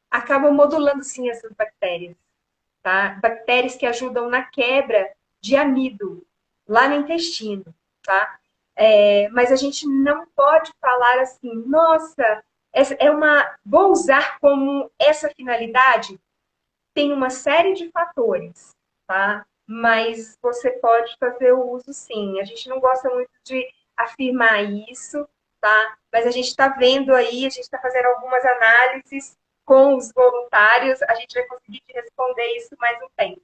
acaba modulando sim essas bactérias, tá? Bactérias que ajudam na quebra de amido lá no intestino, tá? Mas a gente não pode falar assim, nossa, vou usar como essa finalidade. Tem uma série de fatores, tá? Mas você pode fazer o uso sim. A gente não gosta muito de afirmar isso, tá? Mas a gente está vendo aí, a gente está fazendo algumas análises com os voluntários, a gente vai conseguir te responder isso mais um tempo.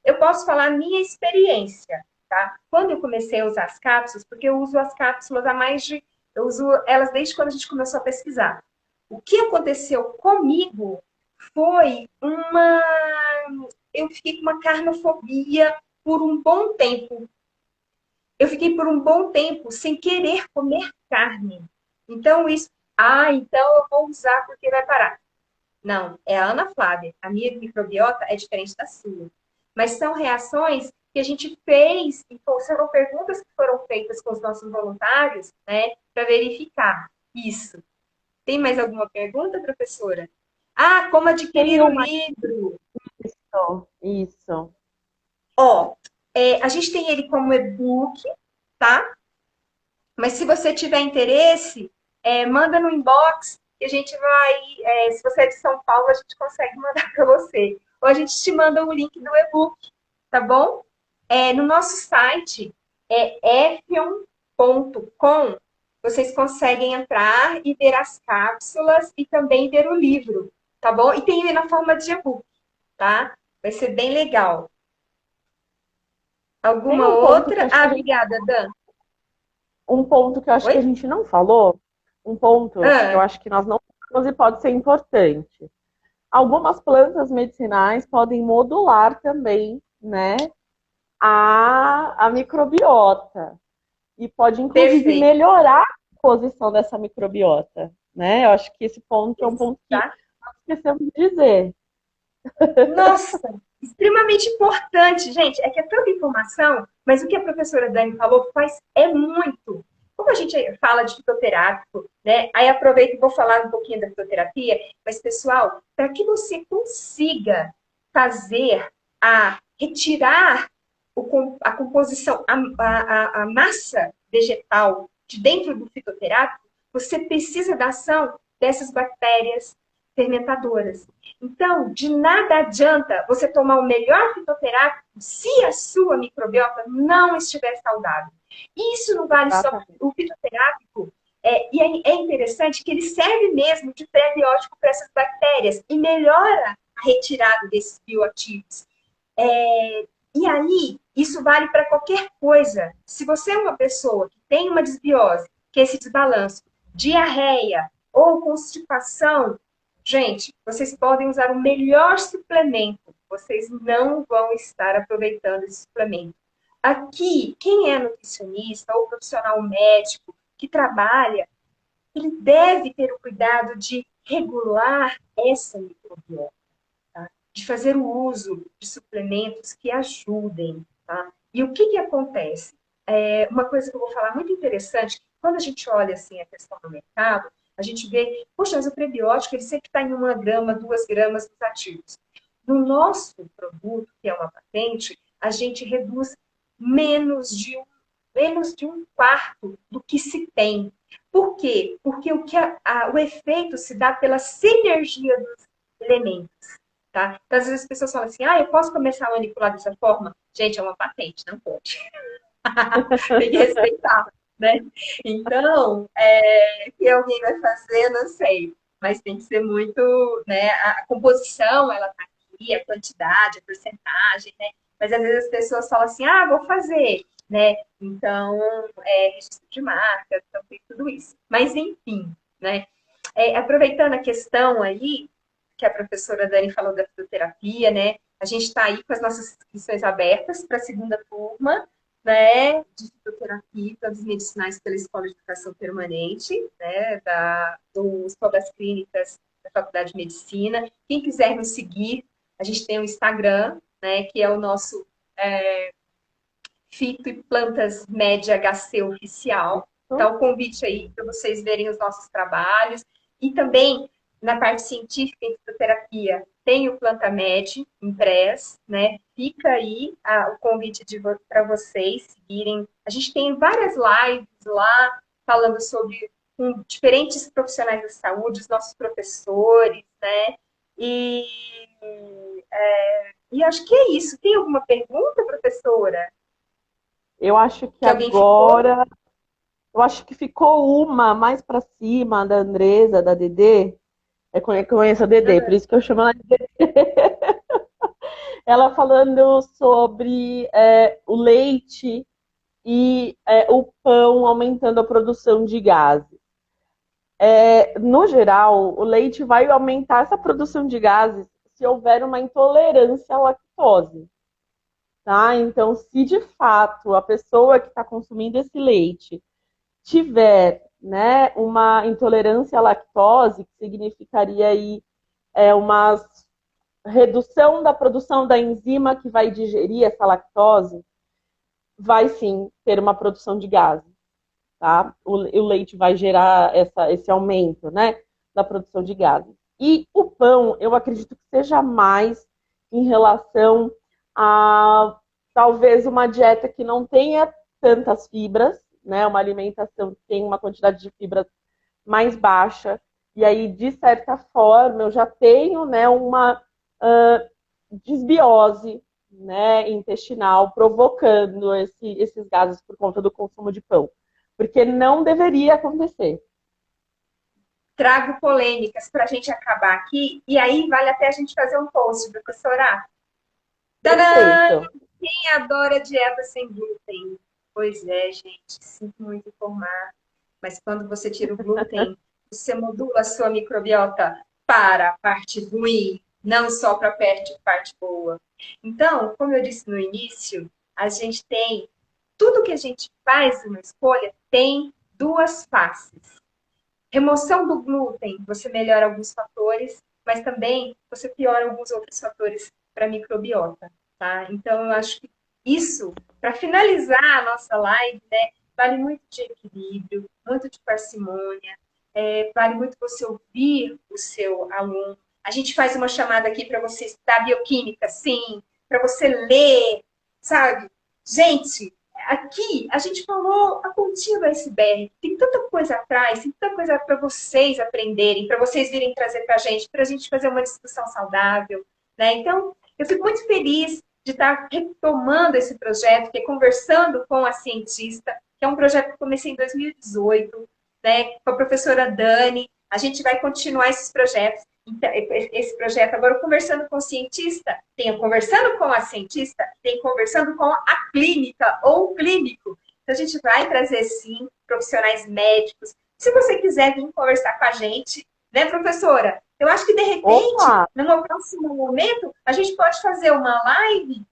Eu posso falar a minha experiência, tá? Quando eu comecei a usar as cápsulas, porque eu uso as cápsulas eu uso elas desde quando a gente começou a pesquisar. O que aconteceu comigo foi eu fiquei com uma carnofobia por um bom tempo. Eu fiquei por um bom tempo sem querer comer carne. Então, então eu vou usar porque vai parar. Não, é a Ana Flávia. A minha microbiota é diferente da sua. Mas são reações que a gente fez, e foram perguntas que foram feitas com os nossos voluntários, né, para verificar isso. Tem mais alguma pergunta, professora? Ah, como Tem adquirir o uma livro? isso. Ó, a gente tem ele como e-book, tá? Mas se você tiver interesse, manda no inbox e a gente vai. Se você é de São Paulo, a gente consegue mandar para você. Ou a gente te manda o link do e-book, tá bom? No nosso site, efion.com, vocês conseguem entrar e ver as cápsulas e também ver o livro, tá bom? E tem ele na forma de e-book, tá? Vai ser bem legal. Tem Alguma um ponto que eu outra? acho Ah, que a gente, obrigada, Dan. um ponto que eu acho que a Oi? gente não falou, um ponto que eu Ah, acho que nós não falamos e pode ser importante. Algumas plantas medicinais podem modular também, né, a microbiota e pode inclusive perfeito. melhorar a posição dessa microbiota, né? Eu acho que esse ponto é um ponto que Tá? nós esquecemos de dizer. Nossa, extremamente importante, gente. É que é tanta informação, mas o que a professora Dani falou é muito. Como a gente fala de fitoterápico, né? Aí aproveito e vou falar um pouquinho da fitoterapia, mas, pessoal, para que você consiga fazer retirar a composição, a massa vegetal de dentro do fitoterápico, você precisa da ação dessas bactérias fermentadoras. Então, de nada adianta você tomar o melhor fitoterápico se a sua microbiota não estiver saudável. Isso não vale só Exatamente. o fitoterápico. E é interessante que ele serve mesmo de prebiótico para essas bactérias e melhora a retirada desses bioativos. E aí, isso vale para qualquer coisa. Se você é uma pessoa que tem uma desbiose, que é esse desbalanço, diarreia ou constipação, gente, vocês podem usar o melhor suplemento, vocês não vão estar aproveitando esse suplemento. Aqui, quem é nutricionista ou profissional médico que trabalha, ele deve ter o cuidado de regular essa microbiota, tá? De fazer o uso de suplementos que ajudem. Tá? E o que acontece? Uma coisa que eu vou falar muito interessante, quando a gente olha assim, a questão do mercado, a gente vê, poxa, mas o prebiótico ele sempre está em 1 grama, 2 gramas dos ativos. No nosso produto, que é uma patente, a gente reduz menos de um quarto do que se tem. Por quê? Porque o efeito se dá pela sinergia dos elementos. Tá? Então, às vezes as pessoas falam assim, eu posso começar a manipular dessa forma? Gente, é uma patente, não pode. Tem que respeitar, né? Então, o que alguém vai fazer, não sei. Mas tem que ser muito, né? A composição, ela tá aqui, a quantidade, a porcentagem, né? Mas às vezes as pessoas falam assim, vou fazer, né? Então, registro de marca, então tem tudo isso. Mas, enfim, né? Aproveitando a questão aí, que a professora Dani falou da fisioterapia, né? A gente está aí com as nossas inscrições abertas para a segunda turma, né, de fisioterapia das medicinais pela Escola de Educação Permanente, né, do Escola das Clínicas da Faculdade de Medicina. Quem quiser nos seguir, a gente tem o Instagram, né, que é o nosso Fito e Plantas Média HC Oficial. Então, o convite aí para vocês verem os nossos trabalhos. E também, na parte científica em fitoterapia, tem o PlantaMed impress, né? Fica aí o convite para vocês seguirem. A gente tem várias lives lá falando sobre diferentes profissionais da saúde, os nossos professores, né? E acho que é isso. Tem alguma pergunta, professora? Eu acho que Alguém ficou? agora, eu acho que ficou uma mais para cima da Andresa, da Dedê. Conheço a Dedê, por isso que eu chamo ela de Dedê. Ela falando sobre o leite e o pão aumentando a produção de gases. No geral, o leite vai aumentar essa produção de gases se houver uma intolerância à lactose. Tá? Então, se de fato a pessoa que está consumindo esse leite tiver, né, uma intolerância à lactose, que significaria aí uma redução da produção da enzima que vai digerir essa lactose, vai sim ter uma produção de gases. Tá? O leite vai gerar esse aumento, né, da produção de gases. E o pão, eu acredito que seja mais em relação a talvez uma dieta que não tenha tantas fibras, né, uma alimentação que tem uma quantidade de fibras mais baixa, e aí, de certa forma, eu já tenho, né, uma desbiose, né, intestinal, provocando esses gases por conta do consumo de pão. Porque não deveria acontecer. Trago polêmicas para a gente acabar aqui, e aí vale até a gente fazer um post, professora. Tadã! Perfeito. Quem adora dieta sem glúten? Pois é, gente, sinto muito informar. Mas quando você tira o glúten, você modula a sua microbiota para a parte ruim, não só para a parte boa. Então, como eu disse no início, a gente tem tudo que a gente faz uma escolha tem duas faces. Remoção do glúten, você melhora alguns fatores, mas também você piora alguns outros fatores para a microbiota, tá? Então, eu acho que isso, para finalizar a nossa live, né, vale muito de equilíbrio, muito de parcimônia, vale muito você ouvir o seu aluno. A gente faz uma chamada aqui para você estudar bioquímica, sim, para você ler, sabe? Gente, aqui a gente falou a pontinha do iceberg. Tem tanta coisa atrás, tem tanta coisa para vocês aprenderem, para vocês virem trazer para a gente fazer uma discussão saudável, né? Então, eu fico muito feliz de estar retomando esse projeto, que é Conversando com a Cientista, que é um projeto que eu comecei em 2018, né, com a professora Dani. A gente vai continuar esses projetos. Então, esse projeto agora, Conversando com o Cientista, tem o Conversando com a Cientista, tem Conversando com a Clínica ou o Clínico. Então, a gente vai trazer, sim, profissionais médicos. Se você quiser vir conversar com a gente, né, professora? Eu acho que, de repente, Opa! num próximo momento, a gente pode fazer uma live.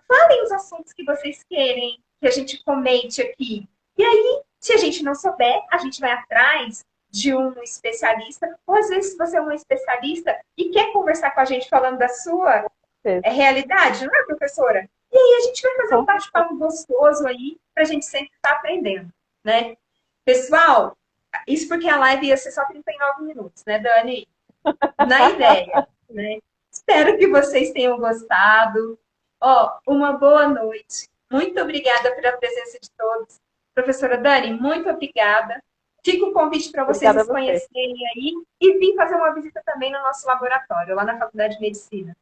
Falem os assuntos que vocês querem que a gente comente aqui. E aí, se a gente não souber, a gente vai atrás de um especialista, ou às vezes se você é um especialista e quer conversar com a gente falando da sua realidade, não é, professora? E aí a gente vai fazer um bate-papo gostoso aí para a gente sempre estar aprendendo, né? Pessoal, isso porque a live ia ser só 39 minutos, né, Dani? Na ideia, né? Espero que vocês tenham gostado. Ó, uma boa noite. Muito obrigada pela presença de todos. Professora Dani, muito obrigada. Fica um convite para vocês Obrigada a nos você. conhecerem aí e vir fazer uma visita também no nosso laboratório, lá na Faculdade de Medicina.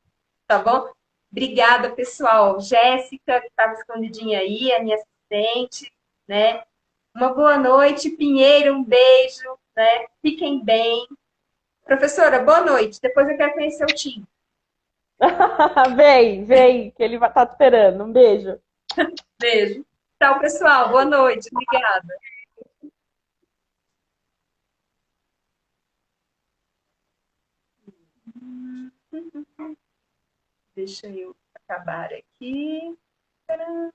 Tá bom? Obrigada, pessoal. Jéssica, que estava escondidinha aí, a minha assistente, né? Uma boa noite, Pinheiro, um beijo, né? Fiquem bem. Professora, boa noite. Depois eu quero conhecer o time. Vem, que ele vai estar esperando. Um beijo. Beijo. Tchau, pessoal. Boa noite. Obrigada. Deixa eu acabar aqui. Tcharam.